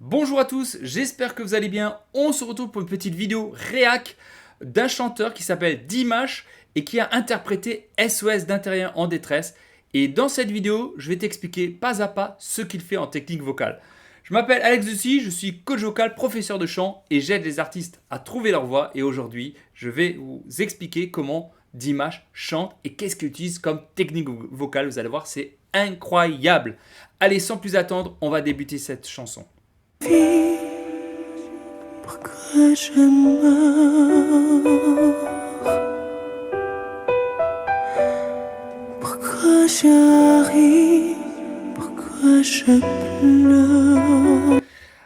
Bonjour à tous, j'espère que vous allez bien. On se retrouve pour une petite vidéo réac d'un chanteur qui s'appelle Dimash et qui a interprété SOS d'un terrien en détresse. Et dans cette vidéo, je vais t'expliquer pas à pas ce qu'il fait en technique vocale. Je m'appelle Alex Ducy, je suis coach vocal, professeur de chant et j'aide les artistes à trouver leur voix. Et aujourd'hui, je vais vous expliquer comment Dimash chante et qu'est-ce qu'il utilise comme technique vocale. Vous allez voir, c'est incroyable. Allez, sans plus attendre, on va débuter cette chanson. Pourquoi je meurs? Pourquoi je ris? Pourquoi je pleure?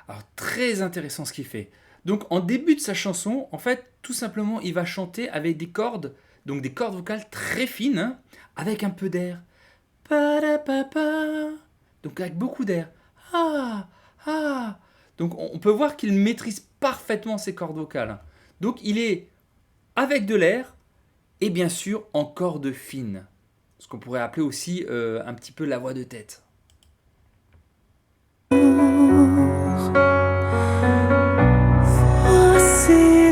Alors, très intéressant ce qu'il fait. Donc, en début de sa chanson, en fait, tout simplement, il va chanter avec des cordes, donc des cordes vocales très fines, hein, avec un peu d'air. Pa-da-pa-pa. Donc, avec beaucoup d'air. Ah, ah. Donc, on peut voir qu'il maîtrise parfaitement ses cordes vocales. Donc, il est avec de l'air et bien sûr en cordes fines. Ce qu'on pourrait appeler aussi un petit peu la voix de tête. Voici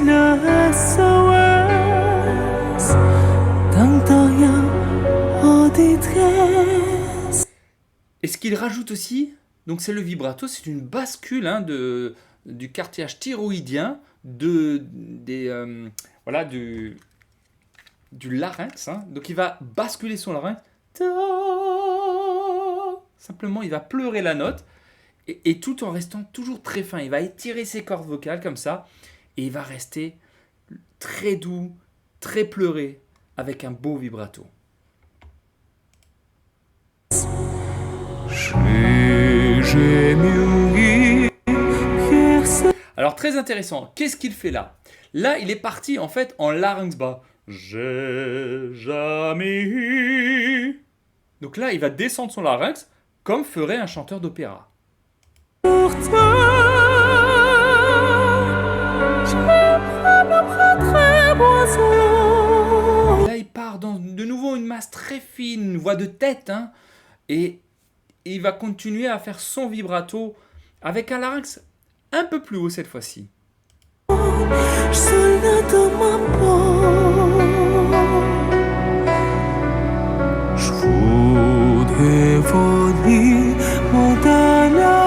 le SOS d'un terrien en détresse. Et ce qu'il rajoute aussi, donc c'est le vibrato, c'est une bascule hein, du cartilage thyroïdien, voilà, du larynx. Hein. Donc il va basculer son larynx. Simplement, il va pleurer la note et tout en restant toujours très fin. Il va étirer ses cordes vocales comme ça et il va rester très doux, très pleuré avec un beau vibrato. Alors très intéressant, qu'est-ce qu'il fait là? Là, il est parti en fait en larynx bas. J'ai jamais eu. Donc là, il va descendre son larynx comme ferait un chanteur d'opéra. Pour toi, je me prendrai besoin. Là, il part dans de nouveau une masse très fine, une voix de tête, hein, et il va continuer à faire son vibrato avec un larynx un peu plus haut cette fois-ci. Je suis là dans ma peau. Je voudrais voler dans la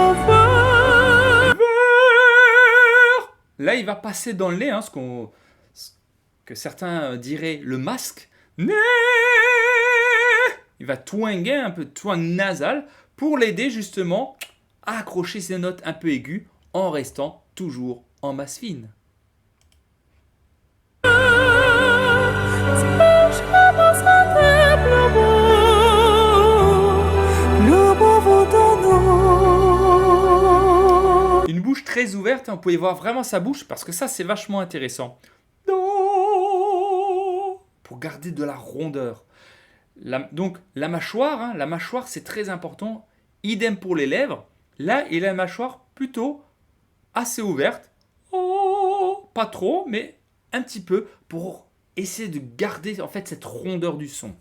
Là, il va passer dans le nez, hein, ce que certains diraient le masque. Nez. Il va twanger un peu de twang nasal pour l'aider justement à accrocher ses notes un peu aiguës en restant toujours en masse fine. Une bouche très ouverte, hein, vous pouvez voir vraiment sa bouche parce que ça c'est vachement intéressant. Pour garder de la rondeur. Donc la mâchoire, hein, la mâchoire c'est très important. Idem pour les lèvres. Là il a la mâchoire plutôt assez ouverte. Oh, pas trop, mais un petit peu pour essayer de garder en fait cette rondeur du son.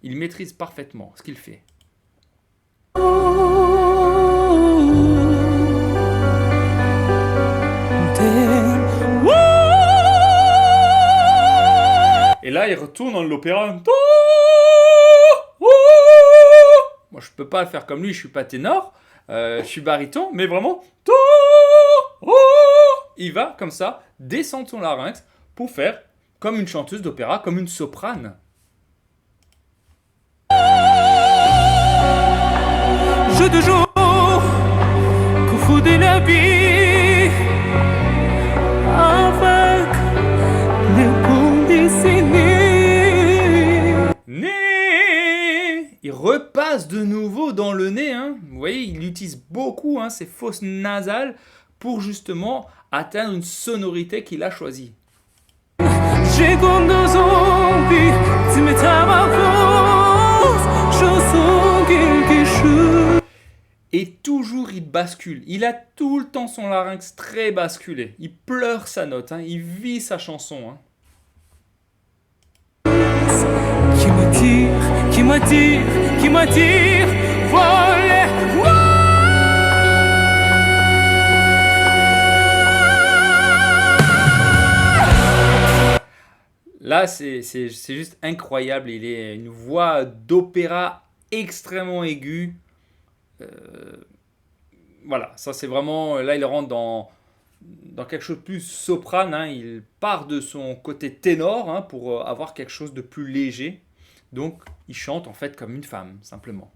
Il maîtrise parfaitement ce qu'il fait. Et là, il retourne dans l'opéra. Moi, je peux pas le faire comme lui, je suis pas ténor, je suis baryton, mais vraiment, il va comme ça descendre son larynx pour faire comme une chanteuse d'opéra, comme une soprane. Jeu de jour, coup fou de la vie, avec les bons dessinés. Nez. Il repasse de nouveau dans le nez. Hein. Vous voyez, il utilise beaucoup hein, ses fosses nasales pour justement atteindre une sonorité qu'il a choisie. J'ai comme deux zombies, tu me tapes à force, je sens quelque chose. Et toujours il bascule. Il a tout le temps son larynx très basculé. Il pleure sa note, hein. Il vit sa chanson. Hein. Qui m'attire, voler. Là, c'est juste incroyable. Il est une voix d'opéra extrêmement aiguë. Euh, voilà, ça c'est vraiment. Là, il rentre dans quelque chose de plus soprane, hein. Il part de son côté ténor, hein, pour avoir quelque chose de plus léger. Donc, il chante en fait comme une femme, simplement.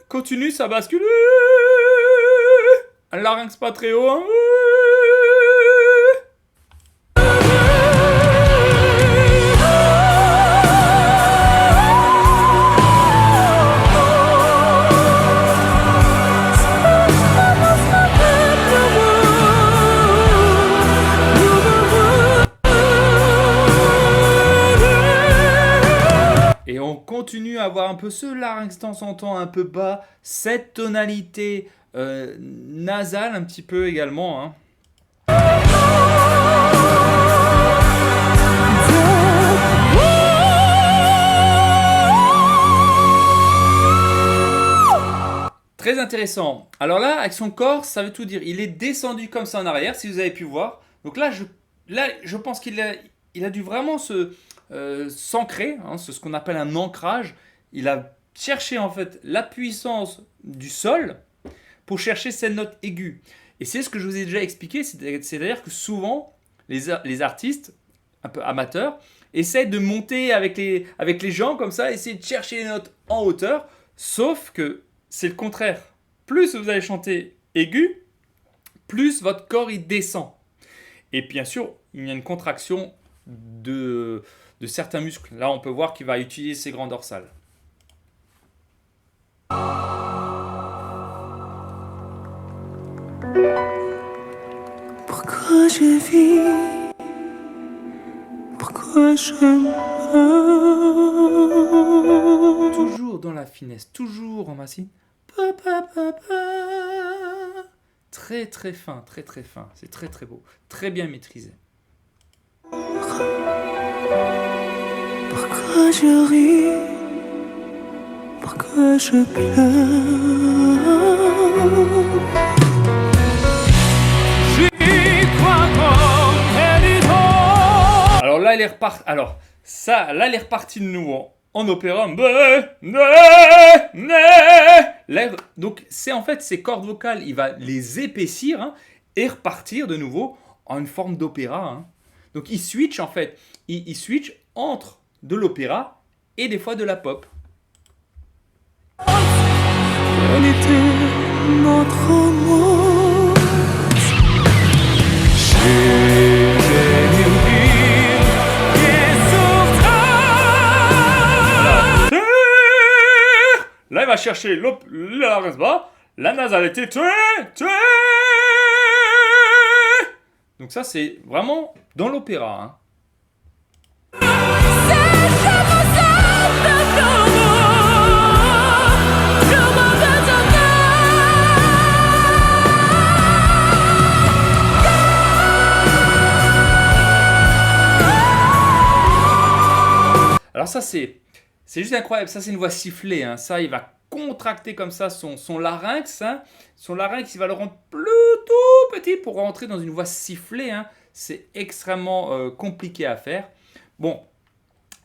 Continue, ça bascule. Un larynx pas très haut, hein. Et on continue à avoir un peu ce larynx de temps en temps un peu bas, cette tonalité nasale un petit peu également, hein. Très intéressant. Alors là, avec son corps, ça veut tout dire. Il est descendu comme ça en arrière, si vous avez pu voir. Donc là, je pense il a dû vraiment s'ancrer, hein, c'est ce qu'on appelle un ancrage. Il a cherché en fait la puissance du sol pour chercher cette note aiguë. Et c'est ce que je vous ai déjà expliqué, c'est-à-dire que souvent, les artistes, un peu amateurs, essaient de monter avec les jambes comme ça, essayer de chercher les notes en hauteur, sauf que c'est le contraire. Plus vous allez chanter aigu, plus votre corps il descend. Et bien sûr, il y a une contraction de certains muscles. Là, on peut voir qu'il va utiliser ses grands dorsales. Pourquoi je vis? Pourquoi je meurs? Toujours dans la finesse, toujours en massif. Très très fin, très très fin. C'est très très beau, très bien maîtrisé. Pourquoi je ris? Pourquoi je pleure? Alors là, il est reparti. Alors ça, là, il est reparti de nouveau en opéra. Là, donc c'est en fait ces cordes vocales, il va les épaissir, hein, et repartir de nouveau en une forme d'opéra, hein. Donc il switch en fait, il switch entre de l'opéra et des fois de la pop. Quel était notre amour? Là, il va chercher le larynx bas, la nasalité. Donc ça, c'est vraiment dans l'opéra, hein. Alors ça, c'est juste incroyable. Ça, c'est une voix sifflée, hein. Ça, il va contracter comme ça son larynx, hein. Son larynx, il va le rendre plutôt petit pour rentrer dans une voix sifflée, hein. C'est extrêmement compliqué à faire. Bon,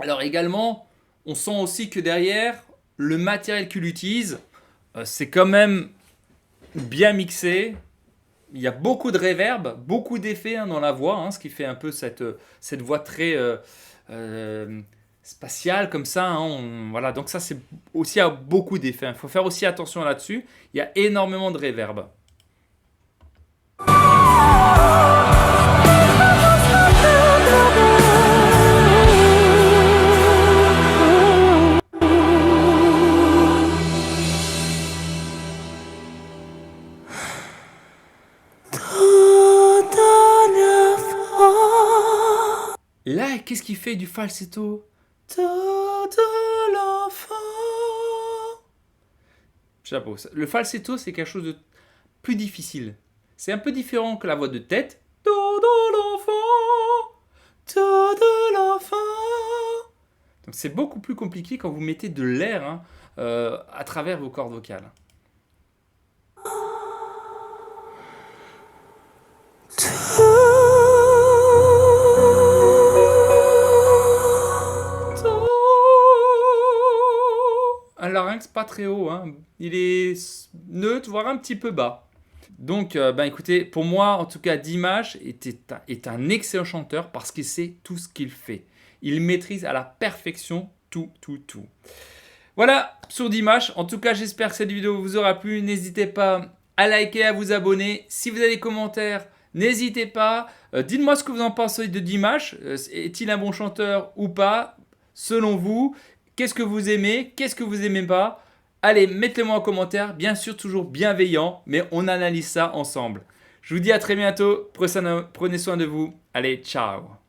alors également, on sent aussi que derrière, le matériel qu'il utilise, c'est quand même bien mixé. Il y a beaucoup de reverb, beaucoup d'effets, hein, dans la voix, hein, ce qui fait un peu cette voix très spatiale comme ça, hein. Voilà, donc ça, c'est aussi à beaucoup d'effets. Il faut faire aussi attention là-dessus. Il y a énormément de reverb. Là, qu'est-ce qu'il fait du falsetto? De l'enfant. Chapeau. Le falsetto, c'est quelque chose de plus difficile. C'est un peu différent que la voix de tête. Do, do, C'est beaucoup plus compliqué quand vous mettez de l'air hein, à travers vos cordes vocales. Un larynx pas très haut, hein. Il est neutre, voire un petit peu bas. Donc, écoutez, pour moi, en tout cas, Dimash est un excellent chanteur parce qu'il sait tout ce qu'il fait. Il maîtrise à la perfection tout. Voilà sur Dimash. En tout cas, j'espère que cette vidéo vous aura plu. N'hésitez pas à liker, à vous abonner. Si vous avez des commentaires, n'hésitez pas. Dites-moi ce que vous en pensez de Dimash. Est-il un bon chanteur ou pas? Selon vous, qu'est-ce que vous aimez? Qu'est-ce que vous aimez pas? Allez, mettez-le-moi en commentaire. Bien sûr, toujours bienveillant, mais on analyse ça ensemble. Je vous dis à très bientôt. Prenez soin de vous. Allez, ciao.